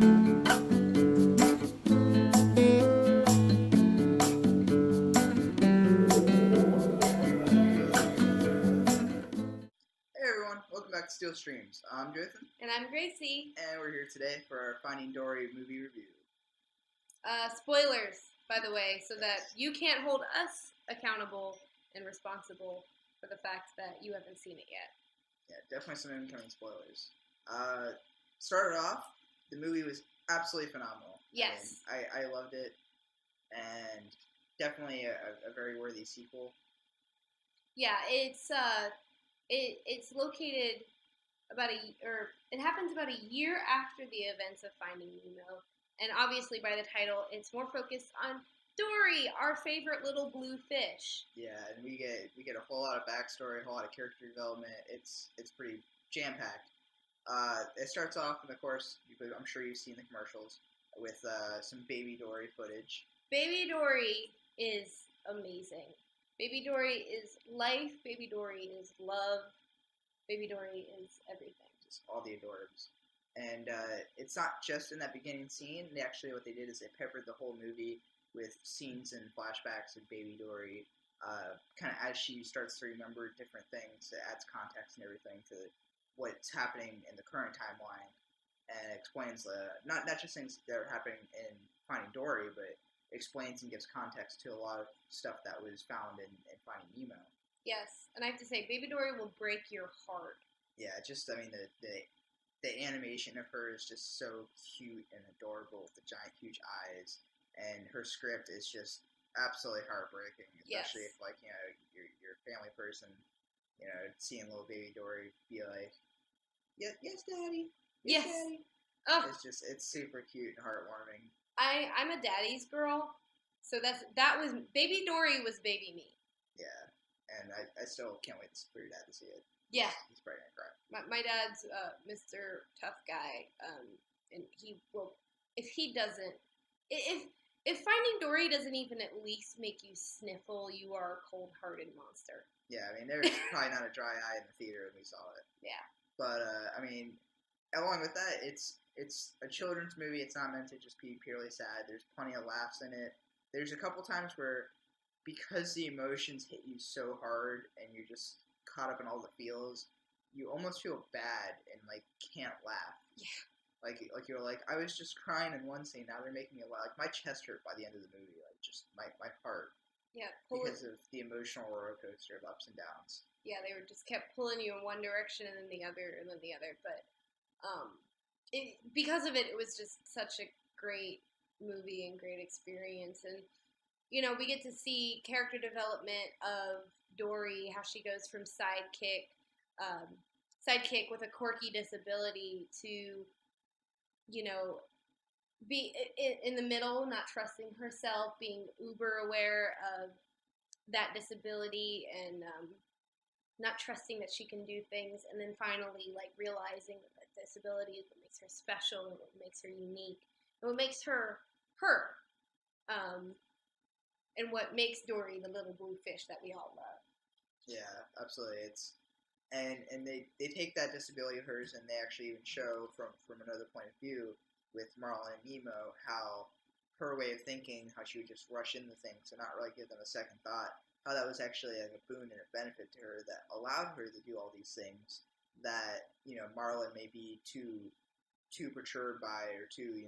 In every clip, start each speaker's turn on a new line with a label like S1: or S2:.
S1: Hey everyone, welcome back to Steelstreams. I'm Joathen.
S2: And I'm Gracie.
S1: And we're here today for our Finding Dory movie review.
S2: Spoilers, by the way, so that you can't hold us accountable and responsible for the fact that you haven't seen it yet.
S1: Yeah, definitely some incoming spoilers. Started off, the movie was absolutely phenomenal.
S2: Yes.
S1: I loved it, and definitely a very worthy sequel.
S2: Yeah, it's located it happens about a year after the events of Finding Nemo, and obviously by the title, it's more focused on Dory, our favorite little blue fish.
S1: Yeah, and we get a whole lot of backstory, a whole lot of character development. It's pretty jam packed. It starts off, and of course, I'm sure you've seen the commercials with some Baby Dory footage.
S2: Baby Dory is amazing. Baby Dory is life. Baby Dory is love. Baby Dory is everything.
S1: Just all the adorbs. And it's not just in that beginning scene. What they did is they peppered the whole movie with scenes and flashbacks of Baby Dory, kind of as she starts to remember different things. It adds context and everything to what's happening in the current timeline, and explains not just things that are happening in Finding Dory, but explains and gives context to a lot of stuff that was found in Finding Nemo.
S2: Yes, and I have to say, Baby Dory will break your heart.
S1: Yeah, the animation of her is just so cute and adorable with the giant, huge eyes, and her script is just absolutely heartbreaking, especially if you're a family person, seeing little Baby Dory be like, yes, daddy, yes, daddy.
S2: Oh.
S1: It's super cute and heartwarming.
S2: I'm a daddy's girl, so Baby Dory was baby me.
S1: Yeah, and I still can't wait for your dad to see it.
S2: Yeah,
S1: he's probably gonna cry.
S2: My dad's Mr. Tough Guy, and he will if Finding Dory doesn't even at least make you sniffle, you are a cold-hearted monster.
S1: Yeah, I mean, there's probably not a dry eye in the theater when we saw it.
S2: Yeah.
S1: But, along with that, it's a children's movie. It's not meant to just be purely sad. There's plenty of laughs in it. There's a couple times where, because the emotions hit you so hard and you're just caught up in all the feels, you almost feel bad and, can't laugh.
S2: Yeah.
S1: Like you're like, I was just crying in one scene, now they're making me laugh. Like, my chest hurt by the end of the movie. Just my heart.
S2: Yeah.
S1: Because of the emotional roller coaster of ups and downs.
S2: Yeah, they just kept pulling you in one direction and then the other and then the other. But because of it, it was just such a great movie and great experience. And, we get to see character development of Dory, how she goes from sidekick with a quirky disability to, be in the middle, not trusting herself, being uber aware of that disability and not trusting that she can do things, and then finally realizing that disability is what makes her special and what makes her unique and what makes her her, and what makes Dory the little blue fish that we all love.
S1: Yeah, absolutely. And they take that disability of hers and they actually even show from another point of view with Marlin and Nemo how her way of thinking, how she would just rush into things and not really give them a second thought, how that was actually a boon and a benefit to her that allowed her to do all these things that, Marlin may be too perturbed by or too,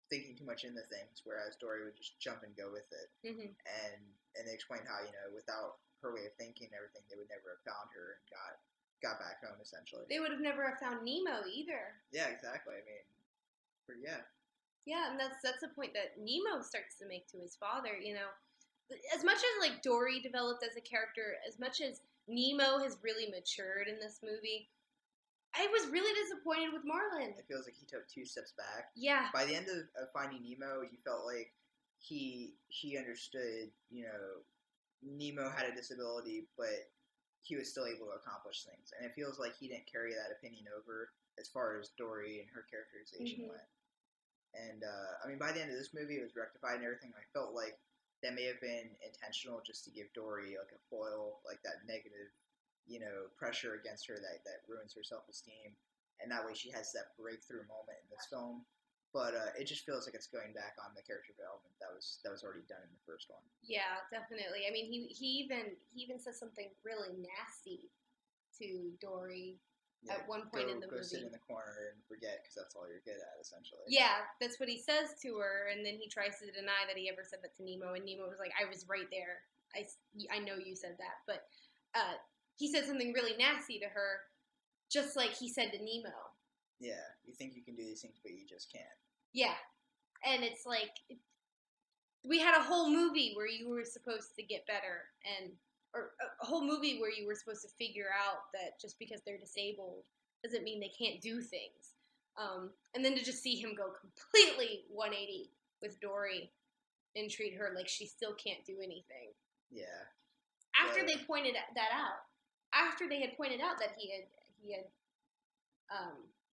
S1: thinking too much into things, whereas Dory would just jump and go with it.
S2: Mm-hmm.
S1: And they explained how, without her way of thinking and everything, they would never have found her and got back home, essentially.
S2: They would have never have found Nemo either.
S1: Yeah, exactly. I mean, yeah.
S2: Yeah, and that's the point that Nemo starts to make to his father, As much as, Dory developed as a character, as much as Nemo has really matured in this movie, I was really disappointed with Marlin.
S1: It feels like he took 2 steps back.
S2: Yeah.
S1: By the end of Finding Nemo, you felt like he understood, Nemo had a disability, but he was still able to accomplish things. And it feels like he didn't carry that opinion over as far as Dory and her characterization went. And, by the end of this movie, it was rectified and everything. I felt like that may have been intentional just to give Dory, a foil, that negative, pressure against her that ruins her self-esteem. And that way she has that breakthrough moment in this film But it just feels like it's going back on the character development that was already done in the first one.
S2: Yeah, definitely. I mean, he even says something really nasty to Dory at one point in the
S1: go
S2: movie.
S1: Sit in the corner and forget because that's all you're good at, essentially.
S2: Yeah, that's what he says to her, and then he tries to deny that he ever said that to Nemo, and Nemo was like, I was right there. I know you said that. But he said something really nasty to her, just like he said to Nemo.
S1: Yeah, you think you can do these things, but you just can't.
S2: Yeah, and it's like, we had a whole movie where you were supposed to get better, or a whole movie where you were supposed to figure out that just because they're disabled doesn't mean they can't do things. And then to just see him go completely 180 with Dory and treat her like she still can't do anything.
S1: Yeah.
S2: After they pointed that out, after they had pointed out that he had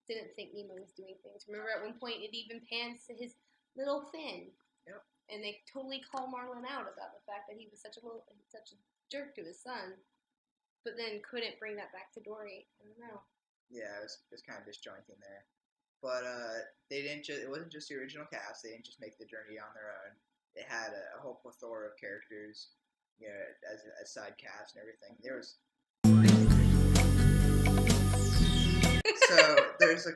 S2: didn't think Nemo was doing things. Remember, at one point it even pans to his little fin.
S1: Yep.
S2: And they totally call Marlin out about the fact that he was such a jerk to his son, but then couldn't bring that back to Dory. I don't know.
S1: Yeah, it was kind of disjointing there. But they didn't. It wasn't just the original cast. They didn't just make the journey on their own. They had a whole plethora of characters, you know, as side cast and everything. There was so there's a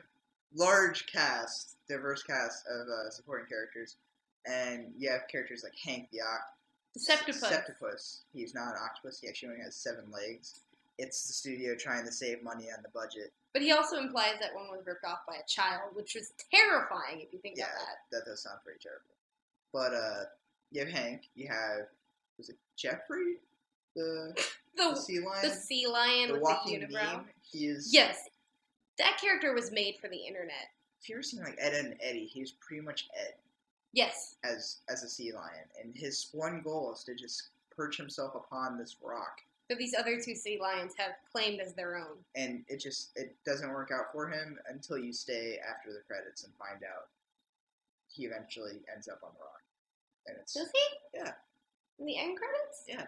S1: large cast, diverse cast of supporting characters, and you have characters like Hank the Septopus. He's not an octopus. He actually only has 7 legs. It's the studio trying to save money on the budget.
S2: But he also implies that one was ripped off by a child, which was terrifying if you think about that.
S1: Yeah, that does sound pretty terrible. But you have Hank. You have, was it Jeffrey? The sea lion?
S2: The sea lion
S1: the
S2: with
S1: walking
S2: the unibrow.
S1: meme. He is...
S2: Yes. That character was made for the internet.
S1: If you ever seen like Ed and Eddie, he was pretty much Ed.
S2: Yes.
S1: As a sea lion. And his one goal is to just perch himself upon this rock.
S2: That these other 2 sea lions have claimed as their own.
S1: And it doesn't work out for him until you stay after the credits and find out he eventually ends up on the rock. And
S2: Does he?
S1: Yeah.
S2: In the end credits?
S1: Yeah.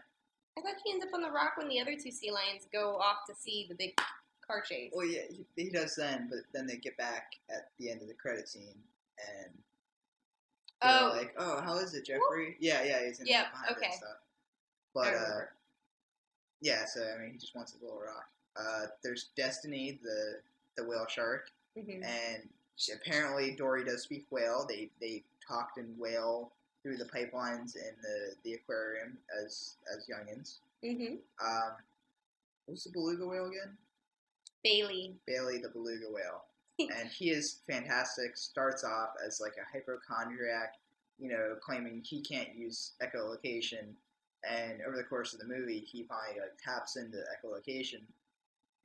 S2: I thought he ends up on the rock when the other 2 sea lions go off to see the big car chase.
S1: Well, yeah, he does then, but then they get back at the end of the credit scene and they're like, oh, how is it, Jeffrey? Whoop. Yeah, he's in behind it and stuff. But, yeah, so, I mean, he just wants his little rock. There's Destiny, the whale shark, and apparently Dory does speak whale. They talked in whale through the pipelines in the aquarium as youngins. What's the beluga whale again?
S2: Bailey,
S1: the beluga whale. And he is fantastic. Starts off as like a hypochondriac, you know, claiming he can't use echolocation. And over the course of the movie, he finally like taps into echolocation,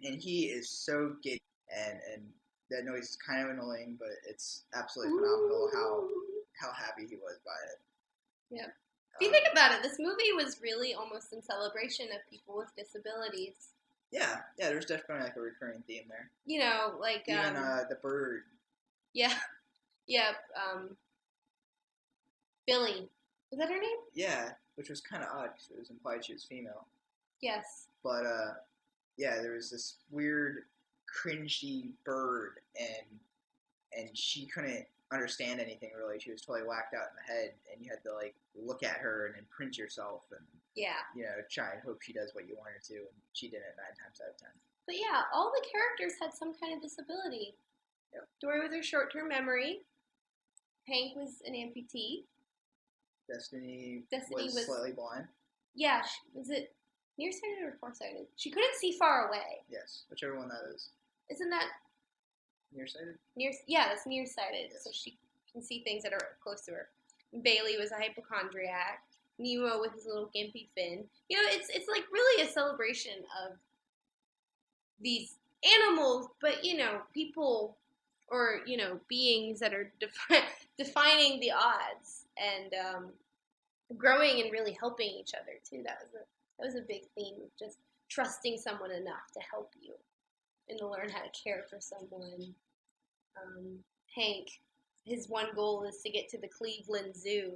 S1: and he is so giddy. And that noise is kind of annoying, but it's absolutely phenomenal how happy he was by it.
S2: Yeah. If you think about it, this movie was really almost in celebration of people with disabilities.
S1: Yeah, there's definitely like a recurring theme there.
S2: You know, like
S1: even the bird.
S2: Yeah. Billy, was that her name?
S1: Yeah, which was kind of odd because it was implied she was female.
S2: Yes.
S1: But yeah, there was this weird, cringy bird, and she couldn't understand anything really. She was totally whacked out in the head, and you had to like look at her and imprint yourself and you know, try and hope she does what you want her to, and she did it 9 times out of 10.
S2: But yeah, all the characters had some kind of disability.
S1: Yep.
S2: Dory with her short-term memory. Hank was an amputee.
S1: Destiny was slightly blind.
S2: Yeah, was it nearsighted or farsighted? She couldn't see far away.
S1: Yes, whichever one that is.
S2: Isn't that
S1: nearsighted?
S2: Yeah, that's nearsighted.
S1: Yes.
S2: So she can see things that are close to her. Bailey was a hypochondriac. Nemo with his little gimpy fin. You know, it's like really a celebration of these animals, but you know, people or you know, beings that are defining the odds and growing and really helping each other too. That was a big theme of just trusting someone enough to help you and to learn how to care for someone. Hank, his one goal is to get to the Cleveland Zoo.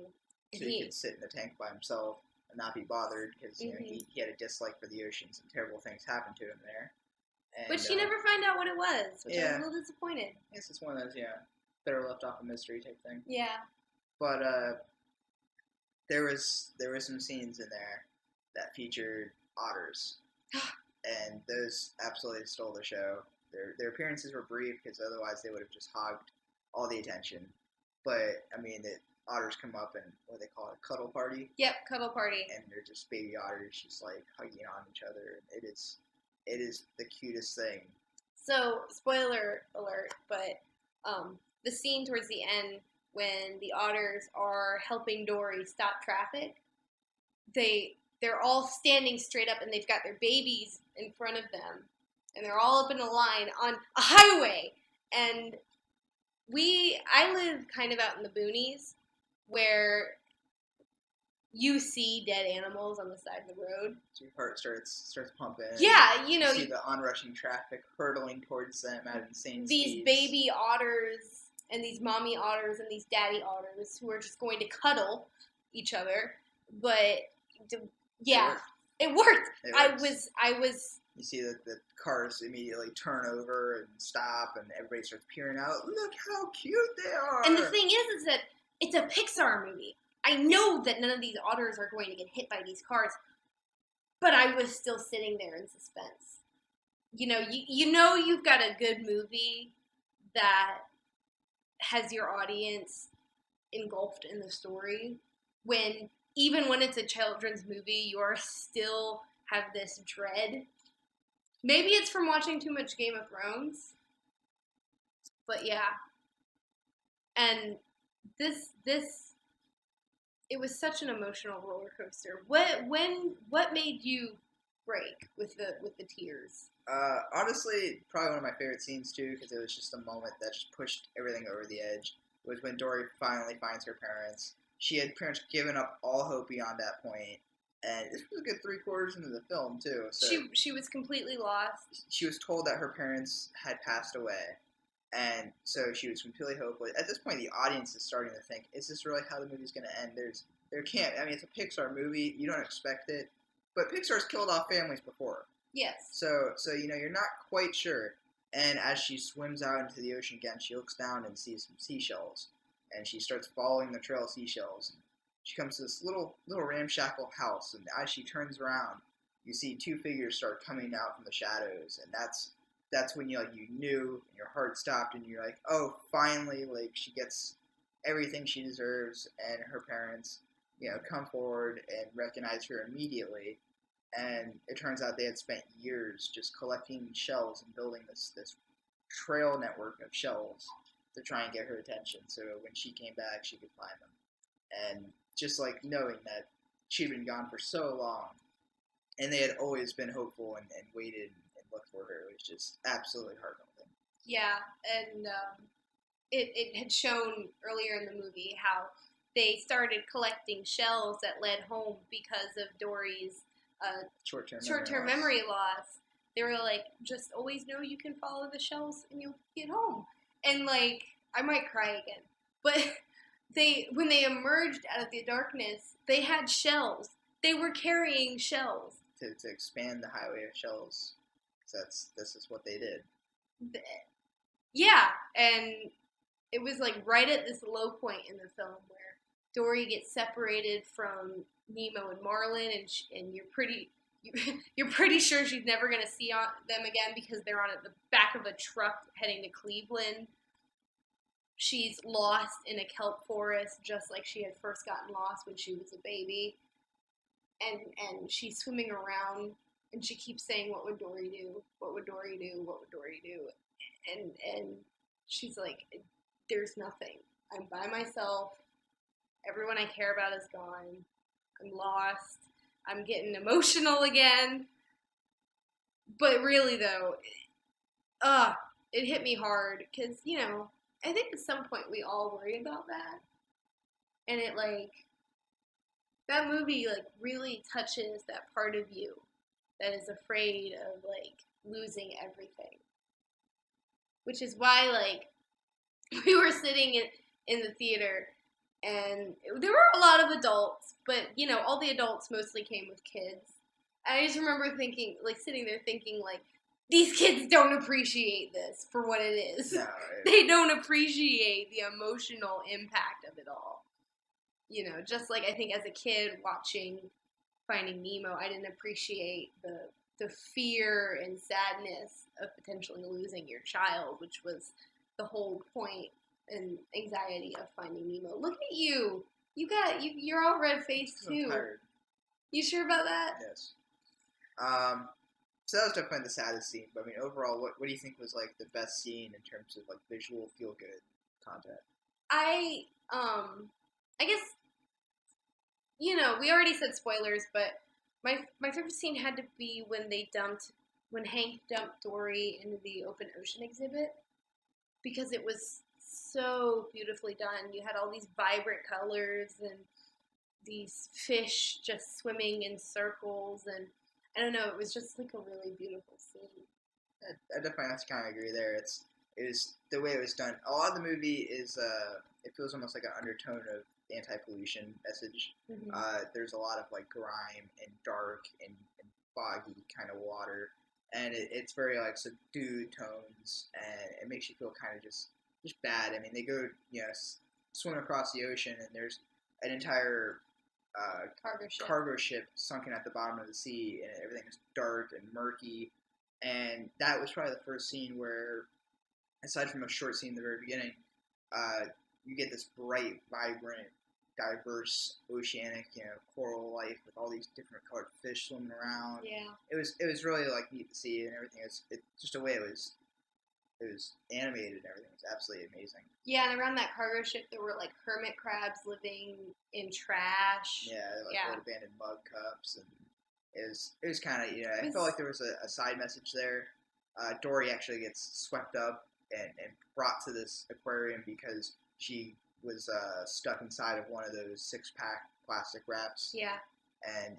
S1: So he could sit in the tank by himself and not be bothered because you know, he had a dislike for the oceans and terrible things happened to him there. And,
S2: but she never found out what it was, which I was a little disappointed.
S1: Yes, it's one of those, yeah. better left off a mystery type thing.
S2: Yeah.
S1: But there was some scenes in there that featured otters, and those absolutely stole the show. Their appearances were brief because otherwise they would have just hogged all the attention. But I mean, the otters come up and what do they call it, cuddle party.
S2: Yep, cuddle party.
S1: And they're just baby otters, just like hugging on each other. It is the cutest thing.
S2: So, spoiler alert, but the scene towards the end when the otters are helping Dory stop traffic, they're all standing straight up and they've got their babies in front of them, and they're all up in a line on a highway. And I live kind of out in the boonies where you see dead animals on the side of the road.
S1: So your heart starts pumping.
S2: Yeah, you
S1: see the onrushing traffic hurtling towards them at insane
S2: these
S1: speeds.
S2: baby otters and these mommy otters and these daddy otters who are just going to cuddle each other. But yeah, it worked. I was.
S1: You see that the cars immediately turn over and stop, and everybody starts peering out. Look how cute they are!
S2: And the thing is that it's a Pixar movie. I know that none of these otters are going to get hit by these cars, but I was still sitting there in suspense. You know you've got a good movie that has your audience engulfed in the story when, even when it's a children's movie, you are still have this dread. Maybe it's from watching too much Game of Thrones, but yeah. And this it was such an emotional roller coaster. What made you break with the tears?
S1: Honestly, probably one of my favorite scenes too, because it was just a moment that just pushed everything over the edge. Was when Dory finally finds her parents. She had pretty much given up all hope beyond that point, and this was a good 3/4 into the film too. So
S2: she was completely lost.
S1: She was told that her parents had passed away, and so she was completely hopeless. At this point, the audience is starting to think, "Is this really how the movie's going to end?" There can't. I mean, it's a Pixar movie. You don't expect it, but Pixar's killed off families before.
S2: Yes.
S1: So you're not quite sure. And as she swims out into the ocean again, she looks down and sees some seashells, and she starts following the trail of seashells. She comes to this little ramshackle house, and as she turns around, you see two figures start coming out from the shadows, and that's when you knew, and your heart stopped, and you're like, oh, finally, she gets everything she deserves, and her parents, come forward and recognize her immediately. And it turns out they had spent years just collecting shells and building this trail network of shells to try and get her attention. So when she came back, she could find them. And just knowing that she'd been gone for so long, and they had always been hopeful and waited and looked for her, it was just absolutely heartwarming.
S2: Yeah, and it had shown earlier in the movie how they started collecting shells that led home because of Dory's short-term memory loss. They were like, just always know you can follow the shells and you'll get home. And I might cry again. But when they emerged out of the darkness, they had shells. They were carrying shells.
S1: To expand the highway of shells. This is what they did.
S2: Yeah, and it was right at this low point in the film where Dory gets separated from Nemo and Marlin, and you're pretty sure she's never going to see them again because they're on the back of a truck heading to Cleveland. She's lost in a kelp forest just like she had first gotten lost when she was a baby. And she's swimming around, and she keeps saying, what would Dory do? What would Dory do? What would Dory do? And she's like, there's nothing. I'm by myself. Everyone I care about is gone. I'm lost. I'm getting emotional again. But really, though, it hit me hard because, I think at some point we all worry about that. And it, that movie, really touches that part of you that is afraid of, losing everything. Which is why, we were sitting in the theater, and there were a lot of adults, but, all the adults mostly came with kids. And I just remember thinking, sitting there thinking, these kids don't appreciate this for what it is.
S1: No,
S2: They don't appreciate the emotional impact of it all. You know, just like I think as a kid watching Finding Nemo, I didn't appreciate the fear and sadness of potentially losing your child, which was the whole point and anxiety of Finding Nemo. Look at you. You're all red faced too.
S1: I'm tired.
S2: You sure about that?
S1: Yes. So that was definitely the saddest scene. But I mean, overall, what do you think was like the best scene in terms of like visual feel good content?
S2: I guess, you know, we already said spoilers, but my favorite scene had to be when Hank dumped Dory into the open ocean exhibit, because it was so beautifully done. You had all these vibrant colors and these fish just swimming in circles, and I don't know, it was just like a really beautiful scene.
S1: I definitely have to kind of agree there. It was the way it was done. A lot of the movie is it feels almost like an undertone of anti-pollution message.
S2: Mm-hmm.
S1: There's a lot of like grime and dark and foggy kind of water, and it's very like subdued tones, and it makes you feel kind of just bad. I mean, they go swim across the ocean, and there's an entire cargo ship sunken at the bottom of the sea, and everything is dark and murky. And that was probably the first scene where, aside from a short scene in the very beginning, you get this bright, vibrant, diverse oceanic, coral life with all these different colored fish swimming around.
S2: Yeah,
S1: it was really like neat to see, and everything. It just the way it was animated and everything was absolutely amazing.
S2: Yeah, and around that cargo ship there were like hermit crabs living in trash.
S1: Yeah, like old abandoned mug cups, and it was kind of I felt like there was a side message there. Dory actually gets swept up and brought to this aquarium because she was stuck inside of one of those 6-pack plastic wraps.
S2: Yeah,
S1: and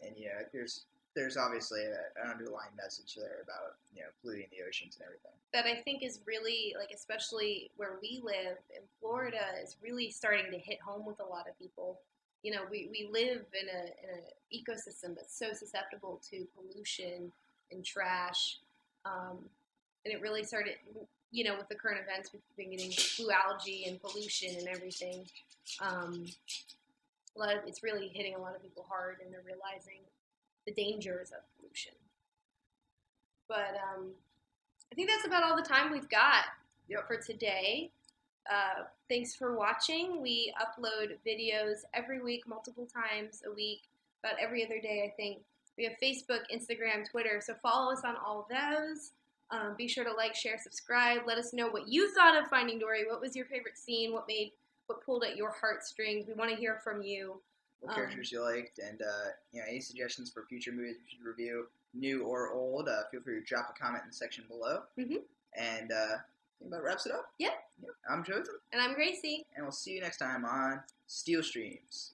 S1: there's obviously an underlying message there about polluting the oceans and everything.
S2: That I think is really, like, especially where we live in Florida, is really starting to hit home with a lot of people. You know, we live in an ecosystem that's so susceptible to pollution and trash, and it really started, with the current events. We've been getting blue algae and pollution and everything. It's really hitting a lot of people hard, and they're realizing the dangers of pollution. But I think that's about all the time we've got for today. Thanks for watching. We upload videos every week, multiple times a week, about every other day, I think. We have Facebook, Instagram, Twitter, so follow us on all of those. Be sure to like, share, subscribe. Let us know what you thought of Finding Dory. What was your favorite scene? What pulled at your heartstrings? We want to hear from you.
S1: What characters you liked, and any suggestions for future movies we should review, new or old. Feel free to drop a comment in the section below.
S2: Mm-hmm.
S1: And I think that wraps it up.
S2: Yep.
S1: I'm Joathen.
S2: And I'm Gracie.
S1: And we'll see you next time on Steelstreams.